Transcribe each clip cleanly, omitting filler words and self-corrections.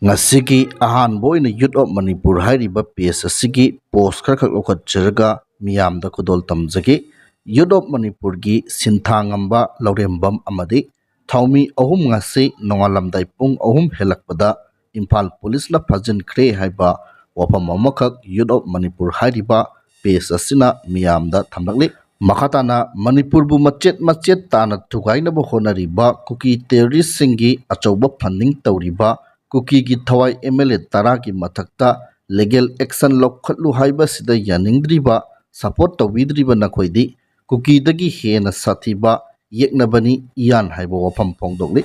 ꯉꯁꯤꯒꯤ ꯑꯍꯥꯟꯕ ꯑꯣꯏꯅ ꯌꯨꯠ ꯑꯣꯐ ꯃꯅꯤꯄꯨꯔ ꯍꯥꯏꯔꯤꯕ ꯄꯦꯖ ꯑꯁꯤꯒꯤ ꯄꯣꯁ ꯈꯔꯈꯛ ꯂꯧꯈꯠꯆꯔꯒ ꯃꯤꯌꯥꯝꯗ ꯈꯨꯗꯣꯜ ꯇꯝꯖꯒꯦ꯫ ꯌꯨꯠ ꯑꯣꯐ ꯃꯅꯤꯄꯨꯔꯒꯤ ꯁꯤꯟꯊꯥꯉꯝꯕ ꯂꯧꯔꯦꯝꯕꯝ ꯑꯃꯗꯤ ꯊꯧꯃꯤ ꯑꯍꯨꯝ ꯉꯁꯤ ꯅꯣꯡꯉꯥꯜꯂꯝꯗꯥꯏ ꯄꯨꯡ 3 ꯍꯦꯜꯂꯛꯄꯗ ꯏꯝꯐꯥꯜ ꯄꯨꯂꯤꯁꯅ ꯐꯥꯖꯤꯟꯈ꯭ꯔꯦ ꯍꯥꯏꯕ ꯋꯥꯐꯝ ꯑꯃꯈꯛ ꯌꯨꯠ ꯑꯣꯐ ꯃꯅꯤꯄꯨꯔ ꯍꯥꯏꯔꯤꯕ ꯄꯦꯖ ꯑꯁꯤꯅ ꯃꯤꯌꯥꯝꯗ ꯊꯝꯂꯛꯂꯤ꯫ ꯃꯈꯥ ꯇꯥꯅ ꯃꯅꯤꯄꯨꯔꯕꯨ ꯃꯆꯦꯠ ꯃꯆꯦꯠ ꯇꯥꯅ ꯊꯨꯒꯥꯏꯅꯕ ꯍꯣꯠꯅꯔꯤꯕ ꯀꯨꯀꯤ ꯇꯦꯔꯣꯔꯤꯁꯁꯤꯡꯒꯤ ꯑꯆꯧꯕ ꯐꯟꯗꯤꯡ ꯇꯧꯔꯤꯕ ꯀꯨꯀꯤꯒꯤ ꯊꯋꯥꯏ MLA 10ꯒꯤ ꯃꯊꯛꯇ ꯂꯤꯒꯦꯜ ꯑꯦꯛꯁꯟ ꯂꯧꯈꯠꯂꯨ ꯍꯥꯏꯕꯁꯤꯗ ꯌꯥꯅꯤꯡꯗ꯭ꯔꯤꯕ, ꯁꯄꯣꯔꯠ ꯇꯧꯕꯤꯗ꯭ꯔꯤꯕ ꯅꯈꯣꯏꯗꯤ ꯀꯨꯀꯤꯗꯒꯤ ꯍꯦꯟꯅ ꯁꯥꯊꯤꯕ ꯌꯦꯛꯅꯕꯅꯤ ꯏꯌꯥꯟ ꯍꯥꯏꯕ ꯋꯥꯐꯝ ꯐꯣꯡꯗꯣꯛꯂꯤ꯫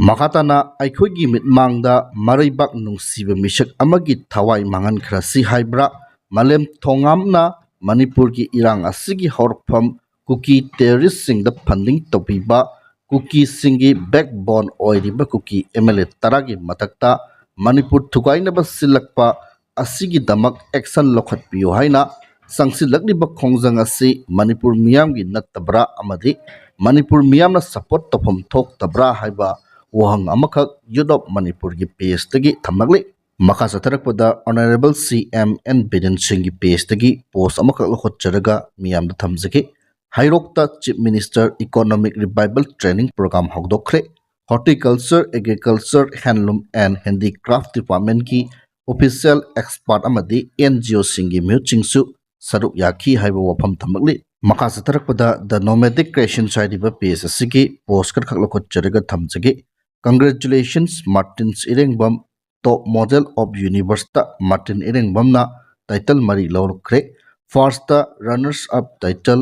ꯃꯈꯥ ꯇꯥꯅ ꯑꯩꯈꯣꯏꯒꯤ ꯃꯤꯠꯃꯥꯡꯗ ꯃꯔꯩꯕꯥꯛ ꯅꯨꯡꯁꯤꯕ ꯃꯤꯁꯛ ꯑꯃꯒꯤ ꯊꯋꯥꯏ ꯃꯥꯡꯍꯟꯈ꯭ꯔꯁꯤ ꯍꯥꯏꯕ꯭ꯔꯥ? ꯃꯥꯂꯦꯝ ꯊꯣꯉꯥꯝꯅ ꯃꯅꯤꯄꯨꯔꯒꯤ ꯏꯔꯥꯡ ꯑꯁꯤꯒꯤ ꯍꯧꯔꯛꯐꯝ ꯀꯨꯀꯤ ꯇꯦꯔꯣꯔꯤꯁꯁꯤꯡꯗ ꯐꯟꯗꯤꯡ ꯇꯧꯕꯤꯕ, ꯀꯨꯀꯤꯁꯤꯡꯒꯤ ꯕꯦꯛꯕꯣꯟ ꯑꯣꯏꯔꯤꯕ ꯀꯨꯀꯤ MLA 10ꯒꯤ ꯃꯊꯛꯇ ꯃꯅꯤꯄꯨꯔ ꯊꯨꯒꯥꯏꯅꯕ ꯁꯤꯜꯂꯛꯄ ꯑꯁꯤꯒꯤꯗꯃꯛ ꯑꯦꯛꯁꯟ ꯂꯧꯈꯠꯄꯤꯌꯨ ꯍꯥꯏꯅ ꯆꯪꯁꯤꯜꯂꯛꯂꯤꯕ ꯈꯣꯡꯖꯪ ꯑꯁꯤ ꯃꯅꯤꯄꯨꯔ ꯃꯤꯌꯥꯝꯒꯤ ꯅꯠꯇꯕ꯭ꯔꯥ ꯑꯃꯗꯤ ꯃꯅꯤꯄꯨꯔ ꯃꯤꯌꯥꯝꯅ ꯁꯄꯣꯔꯠ ꯇꯧꯐꯝ ꯊꯣꯛꯇꯕ꯭ꯔꯥ ꯍꯥꯏꯕ ꯋꯥꯍꯪ ꯑꯃꯈꯛ ꯌꯨꯠ ꯑꯣꯐ ꯃꯅꯤꯄꯨꯔꯒꯤ ꯄꯦꯖꯇꯒꯤ ꯊꯝꯂꯛꯂꯤ꯫ ꯃꯈꯥ ꯆꯠꯊꯔꯛꯄꯗ ꯑꯣꯅꯔꯦꯕꯜ CM N ꯕꯤꯔꯦꯟ ꯁꯤꯡꯒꯤ ꯄꯦꯖꯇꯒꯤ ꯄꯣꯁ ꯑꯃꯈꯛ ꯂꯧꯈꯠꯆꯔꯒ ꯃꯤꯌꯥꯝꯗ ꯊꯝꯖꯒꯦ꯫ ꯍꯩꯔꯣꯛꯇ ꯆꯤꯐ ꯃꯤꯅꯤꯁꯇꯔ ꯏꯀꯣꯅꯣꯃꯤꯛ ꯔꯤꯚꯥꯏꯕꯜ ꯇ꯭ꯔꯦꯅꯤꯡ ꯄ꯭ꯔꯣꯒ꯭ꯔꯥꯝ ꯍꯧꯗꯣꯛꯈ꯭ꯔꯦ꯫ Horticulture, agriculture, handloom and handicraft ꯗꯤꯄꯥꯔꯠꯃꯦꯟꯠꯀꯤ ꯑꯣꯐꯤꯁꯤꯌꯦꯜ, ꯑꯦꯛꯁꯄꯥꯔꯠ ꯑꯃꯗꯤ NGOꯁꯤꯡꯒꯤ ꯃꯤꯍꯨꯠꯁꯤꯡꯁꯨ ꯁꯔꯨꯛ ꯌꯥꯈꯤ ꯍꯥꯏꯕ ꯋꯥꯐꯝ ꯊꯝꯂꯛꯂꯤ꯫ ꯃꯈꯥ ꯆꯠꯊꯔꯛꯄꯗ ꯗ ꯅꯣꯃꯦꯗꯤꯛ ꯀ꯭ꯔꯦꯁꯟꯁ ꯍꯥꯏꯔꯤꯕ ꯄꯦꯖ ꯑꯁꯤꯒꯤ ꯄꯣꯁ ꯈꯔꯈꯛ ꯂꯧꯈꯠꯆꯔꯒ ꯊꯝꯖꯒꯦ꯫ Congratulations Martins Irengbam, top model of universe Martin ꯏꯔꯦꯡꯕꯝꯅ ꯇꯥꯏꯇꯜ 3 ꯂꯧꯔꯛꯈ꯭ꯔꯦ꯫ First runners up title,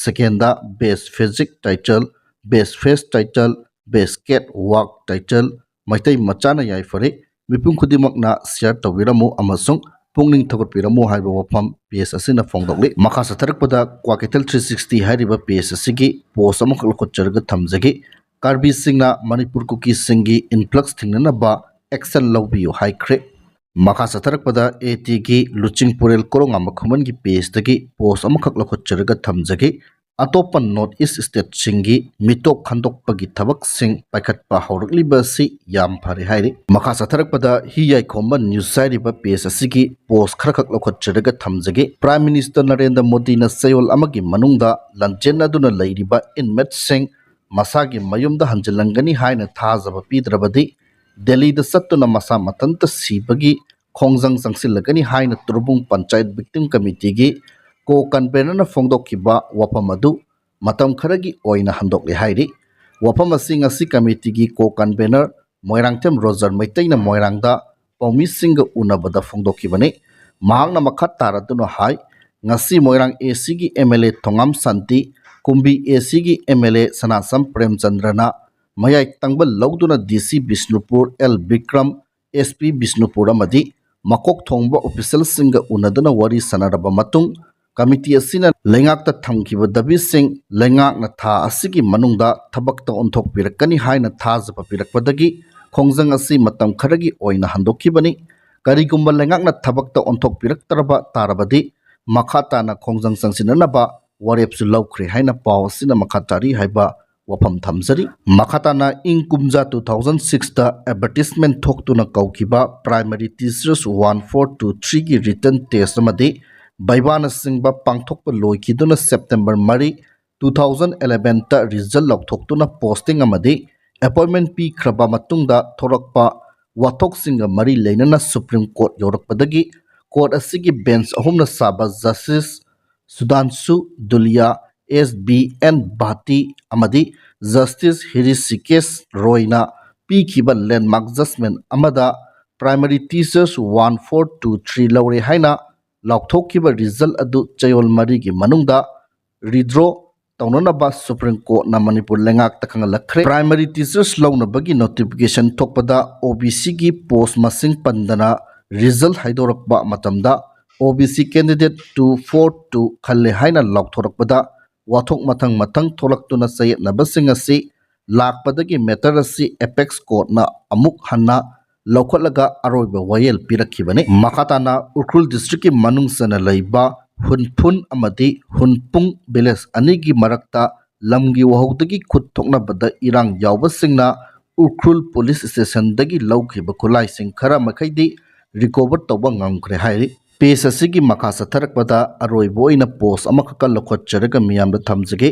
second best physique title, best face title, best catwalk title, Meitei ꯃꯆꯥꯅ ꯌꯥꯏꯐꯔꯦ, ꯃꯤꯄꯨꯝ ꯈꯨꯗꯤꯡꯃꯛꯅ ꯁꯤꯌꯔ ꯇꯧꯕꯤꯔꯝꯃꯨ ꯑꯃꯁꯨꯡ ꯄꯨꯛꯅꯤꯡ ꯊꯧꯒꯠꯄꯤꯔꯝꯃꯨ ꯍꯥꯏꯕ ꯋꯥꯐꯝ ꯄꯦꯖ ꯑꯁꯤꯅ ꯐꯣꯡꯗꯣꯛꯂꯤ꯫ ꯃꯈꯥ ꯆꯠꯊꯔꯛꯄꯗ ꯀ꯭ꯋꯥꯀꯩꯊꯦꯜ 360 ꯍꯥꯏꯔꯤꯕ ꯄꯦꯖ ꯑꯁꯤꯒꯤ ꯄꯣꯁ ꯑꯃꯈꯛ ꯂꯧꯈꯠꯆꯔꯒ ꯊꯝꯖꯒꯦ꯫ ꯀꯥꯔꯕꯤꯁꯤꯡꯅ ꯃꯅꯤꯄꯨꯔ ꯀꯨꯀꯤꯁꯤꯡꯒꯤ ꯏꯟꯐ꯭ꯂꯛꯁ ꯊꯤꯡꯅꯅꯕ ꯑꯦꯛꯁꯟ ꯂꯧꯕꯤꯌꯨ ꯍꯥꯏꯈ꯭ꯔꯦ꯫ ꯃꯈꯥ ꯆꯠꯊꯔꯛꯄꯗ ATꯒꯤ ꯂꯨꯆꯤꯡꯄꯨꯔꯦꯜ ꯀꯣꯔꯣꯉꯥꯟꯕ ꯈꯨꯃꯟꯒꯤ ꯄꯦꯖꯇꯒꯤ ꯄꯣꯁ ꯑꯃꯈꯛ ꯂꯧꯈꯠꯆꯔꯒ ꯊꯝꯖꯒꯦ꯫ ꯑꯇꯣꯞꯄ ꯅꯣꯔꯊ ꯏꯁ ꯁ꯭ꯇꯦꯠꯁꯤꯡꯒꯤ ꯃꯤꯇꯣꯞ ꯈꯟꯗꯣꯛꯄꯒꯤ ꯊꯕꯛꯁꯤꯡ ꯄꯥꯏꯈꯠꯄ ꯍꯧꯔꯛꯂꯤꯕ ꯑꯁꯤ ꯌꯥꯝ ꯐꯔꯦ ꯍꯥꯏꯔꯤ꯫ ꯃꯈꯥ ꯆꯠꯊꯔꯛꯄꯗ ꯍꯤ ꯌꯥꯏꯈꯣꯝꯕ ꯅ꯭ꯌꯨꯁ ꯍꯥꯏꯔꯤꯕ ꯄꯦꯖ ꯑꯁꯤꯒꯤ ꯄꯣꯁ ꯈꯔꯈꯛ ꯂꯧꯈꯠꯆꯔꯒ ꯊꯝꯖꯒꯦ꯫ ꯄ꯭ꯔꯥꯏꯝ ꯃꯤꯅꯤꯁꯇꯔ ꯅꯔꯦꯟꯗ꯭ꯔ ꯃꯣꯗꯤꯅ ꯆꯌꯣꯜ ꯑꯃꯒꯤ ꯃꯅꯨꯡꯗ ꯂꯥꯟꯖꯦꯟꯅꯗꯨꯅ ꯂꯩꯔꯤꯕ ꯏꯟꯃꯦꯠꯁꯤꯡ ꯃꯁꯥꯒꯤ ꯃꯌꯨꯝꯗ ꯍꯟꯖꯤꯜꯂꯝꯒꯅꯤ ꯍꯥꯏꯅ ꯊꯥꯖꯕ ꯄꯤꯗ꯭ꯔꯕꯗꯤ ꯗꯦꯜꯂꯤꯗ ꯆꯠꯇꯨꯅ ꯃꯁꯥ ꯃꯊꯟꯇ ꯁꯤꯕꯒꯤ ꯈꯣꯡꯖꯪ ꯆꯪꯁꯤꯜꯂꯒꯅꯤ ꯍꯥꯏꯅ ꯇꯨꯔꯕꯨꯡ ꯄꯟꯆꯥꯌꯠ ꯚꯤꯛꯇꯤꯝ ꯀꯃꯤꯇꯤꯒꯤ ꯀꯣ-ꯀꯟꯚꯦꯅꯔꯅ ꯐꯣꯡꯗꯣꯛꯈꯤꯕ ꯋꯥꯐꯝ ꯑꯗꯨ ꯃꯇꯝ ꯈꯔꯒꯤ ꯑꯣꯏꯅ ꯍꯟꯗꯣꯛꯂꯦ ꯍꯥꯏꯔꯤ꯫ ꯋꯥꯐꯝ ꯑꯁꯤ ꯉꯁꯤ ꯀꯃꯤꯇꯤꯒꯤ ꯀꯣ-ꯀꯟꯚꯦꯅꯔ ꯃꯣꯏꯔꯥꯡꯊꯦꯝ ꯔꯣꯖꯔ ꯃꯩꯇꯩꯅ ꯃꯣꯏꯔꯥꯡꯗ ꯄꯥꯎꯃꯤꯁꯤꯡꯒ ꯎꯅꯕꯗ ꯐꯣꯡꯗꯣꯛꯈꯤꯕꯅꯤ꯫ ꯃꯍꯥꯛꯅ ꯃꯈꯥ ꯇꯥꯔꯗꯨꯅ ꯍꯥꯏ, ꯉꯁꯤ ꯃꯣꯏꯔꯥꯡ ACꯒꯤ MLA ꯊꯣꯉꯥꯝ ꯁꯥꯟꯇꯤ, ꯀꯨꯝꯕꯤ ACꯒꯤ MLA ꯁꯅꯥꯁꯝ ꯄ꯭ꯔꯦꯝꯆꯟꯗ꯭ꯔꯅ ꯃꯌꯥꯏ ꯇꯪꯕ ꯂꯧꯗꯨꯅ DC Bishnupur L. Bikram, SP Bishnupur ꯑꯃꯗꯤ ꯃꯀꯣꯛ ꯊꯣꯡꯕ ꯑꯣꯐꯤꯁꯤꯌꯦꯜꯁꯤꯡꯒ ꯎꯅꯗꯨꯅ ꯋꯥꯔꯤ ꯁꯥꯅꯔꯕ ꯃꯇꯨꯡ ꯀꯃꯤꯇꯤ ꯑꯁꯤꯅ ꯂꯩꯉꯥꯛꯇ ꯊꯝꯈꯤꯕ ꯗꯥꯕꯤꯁꯤꯡ ꯂꯩꯉꯥꯛꯅ ꯊꯥ ꯑꯁꯤꯒꯤ ꯃꯅꯨꯡꯗ ꯊꯕꯛꯇ ꯑꯣꯟꯊꯣꯛꯄꯤꯔꯛꯀꯅꯤ ꯍꯥꯏꯅ ꯊꯥꯖꯕ ꯄꯤꯔꯛꯄꯗꯒꯤ ꯈꯣꯡꯖꯪ ꯑꯁꯤ ꯃꯇꯝ ꯈꯔꯒꯤ ꯑꯣꯏꯅ ꯍꯟꯗꯣꯛꯈꯤꯕꯅꯤ꯫ ꯀꯔꯤꯒꯨꯝꯕ ꯂꯩꯉꯥꯛꯅ ꯊꯕꯛꯇ ꯑꯣꯟꯊꯣꯛꯄꯤꯔꯛꯇ꯭ꯔꯕ ꯇꯥꯔꯕꯗꯤ ꯃꯈꯥ ꯇꯥꯅ ꯈꯣꯡꯖꯪ ꯆꯪꯁꯤꯟꯅꯅꯕ ꯋꯥꯔꯦꯞꯁꯨ ꯂꯧꯈ꯭ꯔꯦ ꯍꯥꯏꯅ ꯄꯥꯎ ꯑꯁꯤꯅ ꯃꯈꯥ ꯇꯥꯔꯤ ꯍꯥꯏꯕ ꯋꯥꯐꯝ ꯊꯝꯖꯔꯤ꯫ ꯃꯈꯥ ꯇꯥꯅ ꯏꯪ ꯀꯨꯝꯖꯥ 2006ꯗ ꯑꯦꯗꯚꯔꯇꯤꯁꯃꯦꯟꯠ ꯊꯣꯛꯇꯨꯅ ꯀꯧꯈꯤꯕ ꯄ꯭ꯔꯥꯏꯃꯥꯔꯤ ꯇꯤꯆꯔꯁ 1-4-2-3ꯒꯤ ꯔꯤꯇꯟ ꯇꯦꯁꯠ ꯑꯃꯗꯤ ꯚꯩꯚꯥꯅꯆꯤꯡꯕ ꯄꯥꯡꯊꯣꯛꯄ ꯂꯣꯏꯈꯤꯗꯨꯅ ꯁꯦꯞꯇꯦꯝꯕꯔ 4, 2011ꯇ ꯔꯤꯖꯜꯠ ꯂꯥꯎꯊꯣꯛꯇꯨꯅ ꯄꯣꯁꯇꯤꯡ ꯑꯃꯗꯤ ꯑꯦꯄꯣꯏꯟꯠꯃꯦꯟꯠ ꯄꯤꯈ꯭ꯔꯕ ꯃꯇꯨꯡꯗ ꯊꯣꯔꯛꯄ ꯋꯥꯊꯣꯛꯁꯤꯡꯒ ꯃꯔꯤ ꯂꯩꯅꯅ ꯁꯨꯄ꯭ꯔꯤꯝ ꯀꯣꯔꯠ ꯌꯧꯔꯛꯄꯗꯒꯤ ꯀꯣꯔꯠ ꯑꯁꯤꯒꯤ ꯕꯦꯟꯆ ꯑꯍꯨꯝꯅ ꯁꯥꯕ ꯖꯁꯇꯤꯁ ꯁꯨꯙꯥꯟꯁꯨ ꯙꯨꯂꯤꯌꯥ, S.B.N. ꯚꯥꯇꯤ ꯑꯃꯗꯤ ꯖꯁꯇꯤꯁ ꯍ꯭ꯔꯤꯁꯤꯀꯦꯁ ꯔꯣꯏꯅ ꯄꯤꯈꯤꯕ ꯂꯦꯟꯗꯃꯥꯔꯛ ꯖꯖꯃꯦꯟꯠ ꯑꯃꯗ ꯄ꯭ꯔꯥꯏꯃꯥꯔꯤ ꯇꯤꯆꯔꯁ 1-4-2-3 ꯂꯧꯔꯦ ꯍꯥꯏꯅ ꯂꯥꯎꯊꯣꯛꯈꯤꯕ ꯔꯤꯖꯜꯠ ꯑꯗꯨ ꯆꯌꯣꯜ 4ꯒꯤ ꯃꯅꯨꯡꯗ ꯔꯤꯗ꯭ꯔꯣ ꯇꯧꯅꯅꯕ ꯁꯨꯄ꯭ꯔꯤꯝ ꯀꯣꯔꯠꯅ ꯃꯅꯤꯄꯨꯔ ꯂꯩꯉꯥꯛꯇ ꯈꯪꯍꯜꯂꯛꯈ꯭ꯔꯦ꯫ ꯄ꯭ꯔꯥꯏꯃꯥꯔꯤ ꯇꯤꯆꯔꯁ ꯂꯧꯅꯕꯒꯤ ꯅꯣꯇꯤꯐꯤꯀꯦꯁꯟ ꯊꯣꯛꯄꯗ OBCꯒꯤ ꯄꯣꯁꯠ ꯃꯁꯤꯡ ꯄꯟꯗꯅ ꯔꯤꯖꯜꯠ ꯍꯥꯏꯗꯣꯔꯛꯄ ꯃꯇꯝꯗ OBC ꯀꯦꯟꯗꯤꯗꯦꯠ 242 ꯈꯜꯂꯦ ꯍꯥꯏꯅ ꯂꯥꯎꯊꯣꯔꯛꯄꯗ ꯋꯥꯊꯣꯛ ꯃꯊꯪ ꯃꯊꯪ ꯊꯣꯛꯂꯛꯇꯨꯅ ꯆꯌꯦꯠꯅꯕꯁꯤꯡ ꯑꯁꯤ ꯂꯥꯛꯄꯗꯒꯤ ꯃꯦꯇꯔ ꯑꯁꯤ ꯑꯦꯄꯦꯛꯁ ꯀꯣꯔꯠꯅ ꯑꯃꯨꯛ ꯍꯟꯅ ꯂꯧꯈꯠꯂꯒ ꯑꯔꯣꯏꯕ ꯋꯥꯌꯦꯜ ꯄꯤꯔꯛꯈꯤꯕꯅꯤ꯫ ꯃꯈꯥ ꯇꯥꯅ ꯎꯈ꯭ꯔꯨꯜ ꯗꯤꯁꯇ꯭ꯔꯤꯛꯀꯤ ꯃꯅꯨꯡ ꯆꯟꯅ ꯂꯩꯕ ꯍꯨꯟꯐꯨꯟ ꯑꯃꯗꯤ ꯍꯨꯟꯄꯨꯡ ꯚꯤꯂꯦꯖ ꯑꯅꯤꯒꯤ ꯃꯔꯛꯇ ꯂꯝꯒꯤ ꯋꯥꯍꯧꯗꯒꯤ ꯈꯨꯠ ꯊꯣꯛꯅꯕꯗ ꯏꯔꯥꯡ ꯌꯥꯎꯕꯁꯤꯡꯅ उख्रुल पुलिस स्टेशनदगी लौखिबा खुलाइसिंग खरा मखैदी रिकवर तौबा ngamkhre hairi पेज असigi मखा सथरकपदा अरोइबो ओइना पोस्ट अमखक लखोच्चरगा मियामदा थमजगे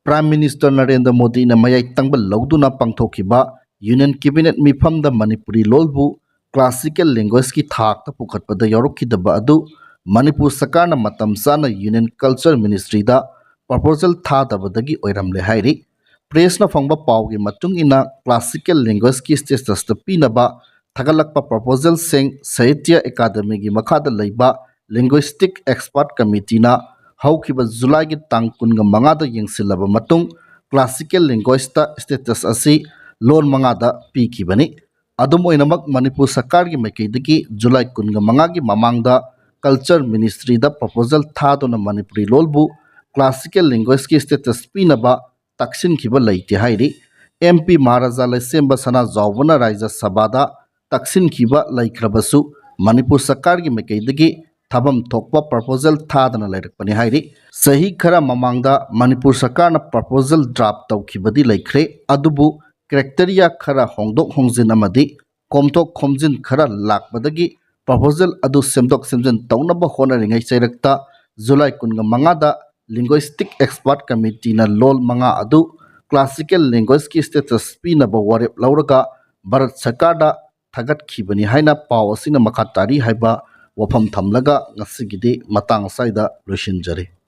प्राइम मिनिस्टर नरेंद्र मोदी ना मयाई तंगबा लौदुना पांगथोखिबा यूनियन कैबिनेट मिफमदा मणिपुरी लोलबु क्लासिकल लैंग्वेज की थाकता पुखतपदा यौरखिदबा अदु मणिपुर सरकारना मतम चाना यूनियन कल्चर मिनिस्ट्रीदा प्रपोजल थादबदगी ओइरमले हाइरि प्रेसना फंगबा पावगी मतुंग इना क्लासिकल लैंग्वेज की स्टेटस पीनबा थगलकपा प्रपोजल सेंग साहित्य अकादमी की मखादा लैबा लिंग्विस्टिक एक्सपर्ट कमिटीना हौखिबा जुलाई की तांग कुनगा मंगादा यंगसिलबा मतुंग क्लासिकल लैंग्वेजता स्टेटस असि लोन मंगादा पीखिबनी अदुम ओइनमक मणिपुर सरकार की मैकेदगी जुलाई कुनगा मंगा की ममांगदा कल्चर मिनिस्ट्री दा प्रपोजल थादोना मणिपुरी लोलबु क्लासिकल लैंग्वेज की स्टेटस पीनबा तक्सिनखिबा लैते हाइरि एमपी महाराजा लैसेंबा सना जावना राज्य सभादा तक्सिनखिबा लैख्रबसु मणिपुर सरकार की मैकेदगी थबम थोकपा प्रपोजल थादना लैरकपनि हाइरि सही खरा ममांगदा मणिपुर सरकारना प्रपोजल ड्राफ्ट तौखिबदी लैख्रे अदुबु क्रेक्टेरिया खरा होंदोक होंजिन अमदी कोमथोक खोमजिन खरा लाकबदगी प्रपोजल अदु सेमदोक सेमजन तौनबा होनरिङै चैरक्ता जुलाई कुनगा मंगादा लिंग्विस्टिक एक्सपर्ट कमिटी ना लोल मंगा अदु क्लासिकल लैंग्वेज की स्टेटस पीनबा वारेप लौरगा भारत सरकारदा थगतखिबनी हाइना पाव असिना मखा तारी हाइबा वफम थमलगा ngasiगidi matang saida loisinjari।